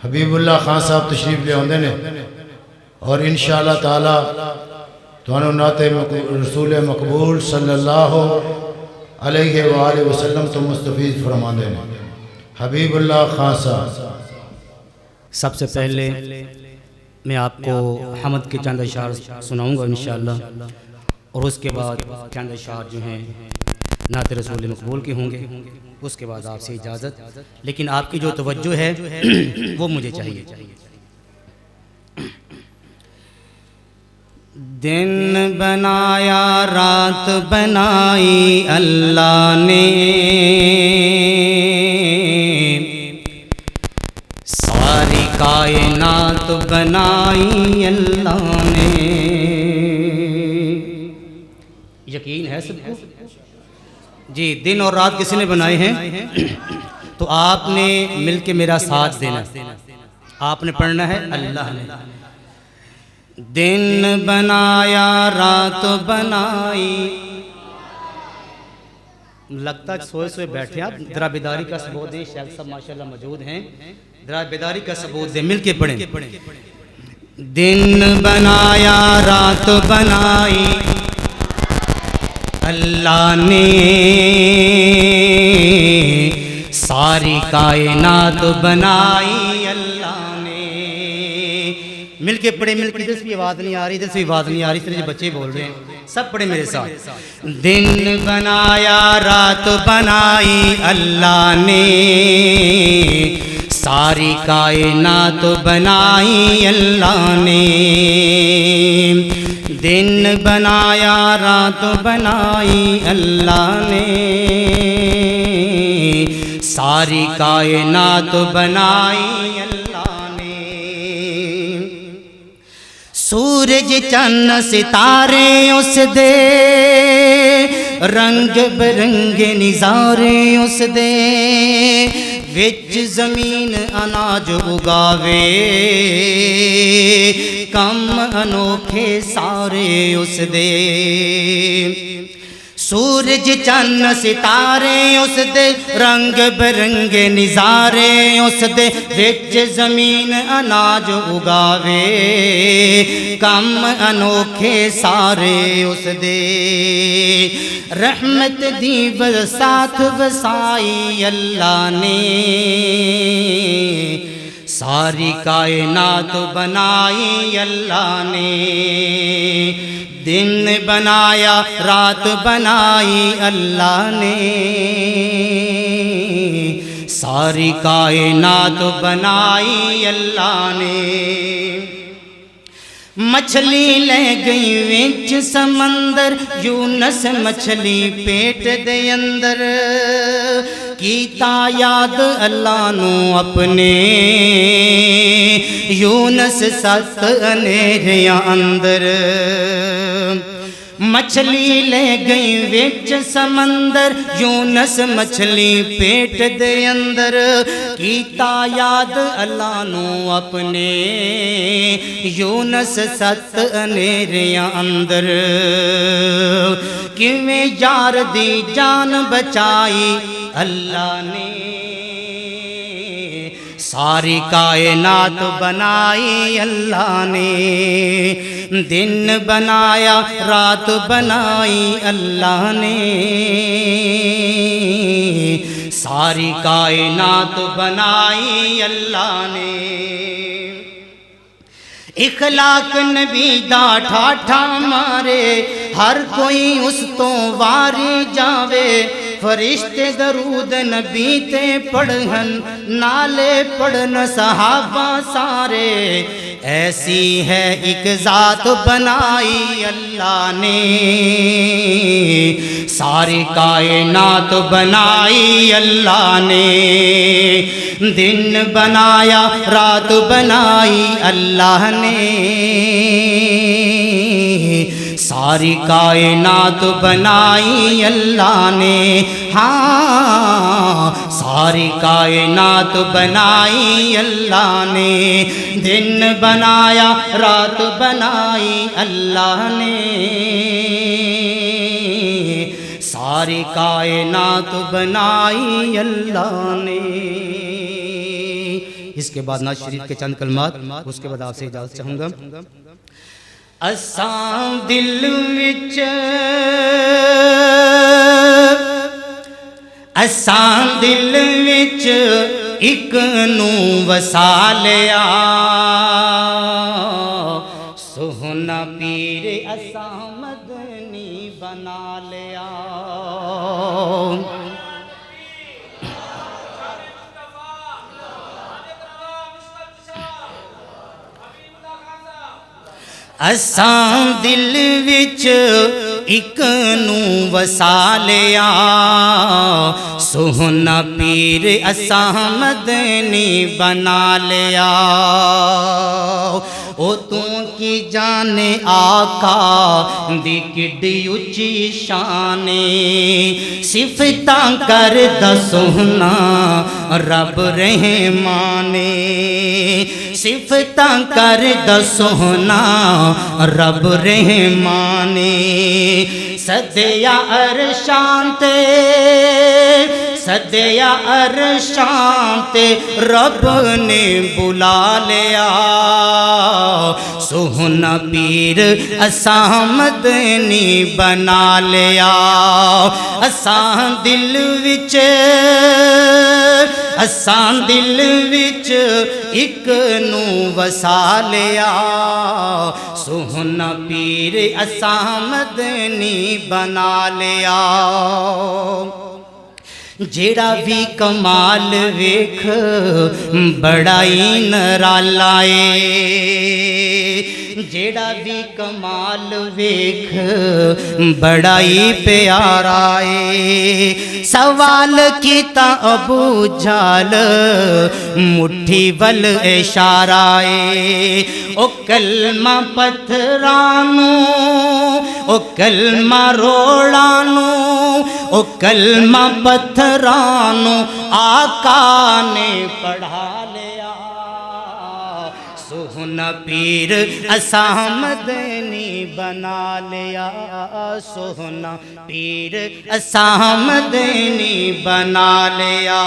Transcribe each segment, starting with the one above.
حبیب اللہ خان صاحب تشریف لے آندے نے اور انشاءاللہ تعالی تانوں نعت رسول مقبول صلی اللہ علیہ وآلہ وسلم تو مستفید فرماندے نے حبیب اللہ خان صاحب۔ سب سے پہلے میں آپ کو حمد کے چند اشعار سناؤں گا انشاءاللہ، اور اس کے بعد چند اشعار جو ہیں نعت رسول مقبول کے ہوں گے، اس کے بعد آپ سے اجازت، لیکن آپ کی جو توجہ ہے وہ مجھے چاہیے۔ دن بنایا رات بنائی اللہ نے، ساری کائنات بنائی اللہ نے۔ یقین ہے سب کو؟ جی، دن اور رات کسی نے بنائے ہیں؟ تو آپ نے مل کے میرا ساتھ دینا، آپ نے پڑھنا ہے اللہ نے۔ دن بنایا رات بنائی، لگتا ہے سوئے سوئے بیٹھے آپ، ذرا بیداری کا ثبوت دیں، شیخ صاحب ماشاءاللہ موجود ہیں، ذرا بیداری کا ثبوت دیں، مل کے پڑھیں۔ دن بنایا رات بنائی اللہ نے، ساری کائنات بنائی اللہ نے۔ مل کے پڑھے، مل کے، ادھر سے بھی آواز نہیں آ رہی، ادھر سے بھی آواز نہیں آ رہی، اس طرح بچے بول رہے ہیں، سب پڑھے میرے ساتھ۔ دن بنایا رات بنائی اللہ نے، ساری کائنات بنائی اللہ نے۔ دن بنایا رات بنائی اللہ نے، ساری کائنات بنائی اللہ نے۔ سورج چند ستارے اس دے، رنگ برنگ نظارے اس دے، وچ زمین اناج اگاوے، کم انوکھے سارے اس دے۔ سورج چند ستارے اس دے، رنگ برنگ نظارے اس دے، وچ زمین اناج اگاوے، کم انوکھے سارے اس دے۔ رحمت دی برسات وسائی اللہ نے، ساری کائنات بنائی اللہ نے۔ دن بنایا رات بنائی اللہ نے، ساری کائنات بنائی اللہ نے۔ مچھلی لے گئی وچ سمندر، یونس مچھلی پیٹ دے اندر، کیتا یاد اللہ نو اپنے، یونس ست انیریاں اندر۔ مچھلی لے گئی وچ سمندر، یونس مچھلی پیٹ دے اندر، کیتا یاد اللہ نو اپنے، یونس ست انیریاں اندر۔ کیویں یار دی جان بچائی اللہ نے، ساری کائنات بنائی اللہ نے۔ دن بنایا رات بنائی اللہ نے، ساری کائنات بنائی اللہ نے۔ اخلاق نبی دا ٹھاٹھا مارے، ہر کوئی اس تو واری جاوے، فرشتے درود نبی تے پڑھن، نالے پڑھن صحابہ سارے۔ ایسی ہے ایک ذات بنائی اللہ نے، ساری کائنات بنائی اللہ نے۔ دن بنایا رات بنائی اللہ نے، ساری کائنات بنائی اللہ نے۔ ہاں، ساری کائنات بنائی اللہ نے۔ دن بنایا رات بنائی اللہ نے، ساری کائنات بنائی اللہ نے۔ اس کے بعد نعت شریف کے چند کلمات، اس کے بعد آپ سے اجازت چاہوں گا۔ اساں دل وچ ایک نوں وسا لیا، سوہنا پیر اساں مدنی بنا لیا۔ اساں دل وچ ایک نوں وسا لیا، سوہنا پیر اساں مدنی بنا لیا۔ او تو کی جانے آقا دی کڈی اچھی شانے، صفتاں کردا سوہنا رب رحمانے، صفتاں کردا سوہنا رب رحمانے۔ سدیا عرشاں تے، سدیا عرشاں تے رب نے بلا لیا، سوہنا پیر اساں مدنی بنا لیا۔ اساں دل وچ، اساں دل وچ ایک نوں وسا لیا، سوہنا پیر اساں مدنی بنا لیا۔ جیڑا بھی کمال ویکھ بڑائی نرالا اے، جیڑا بھی کمال ویکھ بڑائی پیارا اے۔ سوال کیتا ابو جہل مٹھی ول اشارہ اے، او کلمہ پتھرانو، او کلمہ روڑانو، او کلمہ پتھرانو آقا نے پڑھا لیا، سوہنا پیر اساں مدنی بنا لیا، سوہنا پیر اساں مدنی بنا لیا۔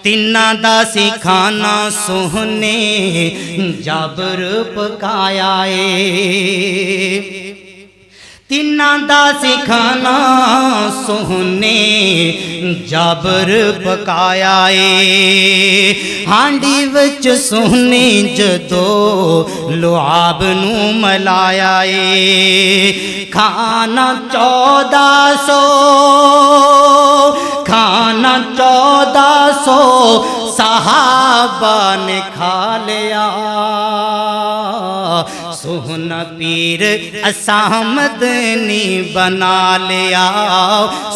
تیناں دا سکھانا سوہنے جابر پکایا اے، تیناں دا سکھانا سوہنے جابر پکایا اے۔ ہانڈی وچ سوہنے جدو لعاب نوں ملایا اے، کھانا 1400، کھانا 1400 صحابہ نے کھا لیا، سوہنا پیر اساں مدنی بنا لیا،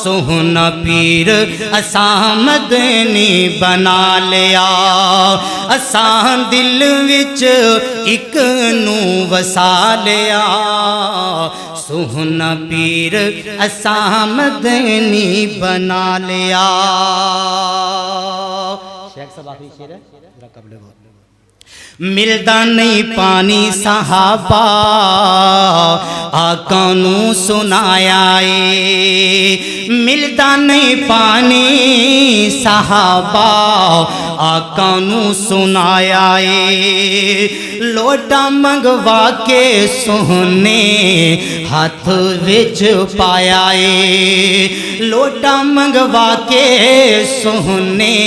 سوہنا پیر اساں مدنی بنا لیا۔ اساں دل وچ ایک نوں وسا لیا، سوہنا پیر اساں مدنی بنا لیا۔ شیخ صاحب آخری شعر ہے ذرا قبل وہ۔ ملدا نہیں پانی صحابہ آقا نوں سنایا اے، ملدا نہیں پانی صحابہ آقا نوں سنایا اے۔ لوٹا منگوا کے سوہنے ہاتھ وچ پایا اے، لوٹا منگوا کے سوہنے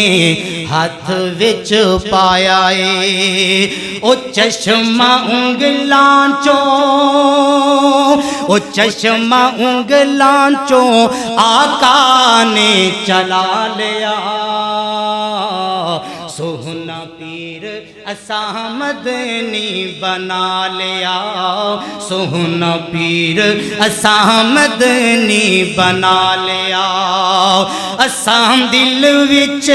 ہاتھ وچ پایا اے۔ او چشمہ انگلاں چوں، او چشمہ انگلاں چوں آقا نے چلا لیا، سوہنا پیر اساں مدنی بنا لیا، سوہنا پیر اساں مدنی بنا لیا۔ اساں دل وچ،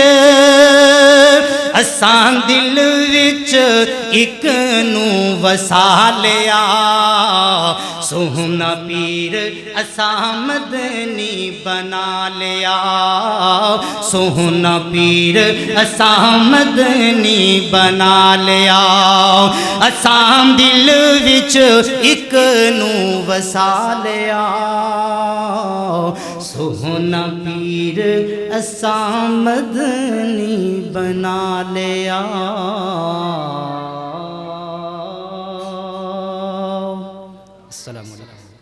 اساں دل وچ ایک نوں وسا لیا، سوہنا پیر اسامدنی بنا لیا سوہنا پیر اسامدنی بنا لیا اسام دل وچ ایک نو وسا لیا سوہنا پیر اسامدنی بنا لیا السلام علیکم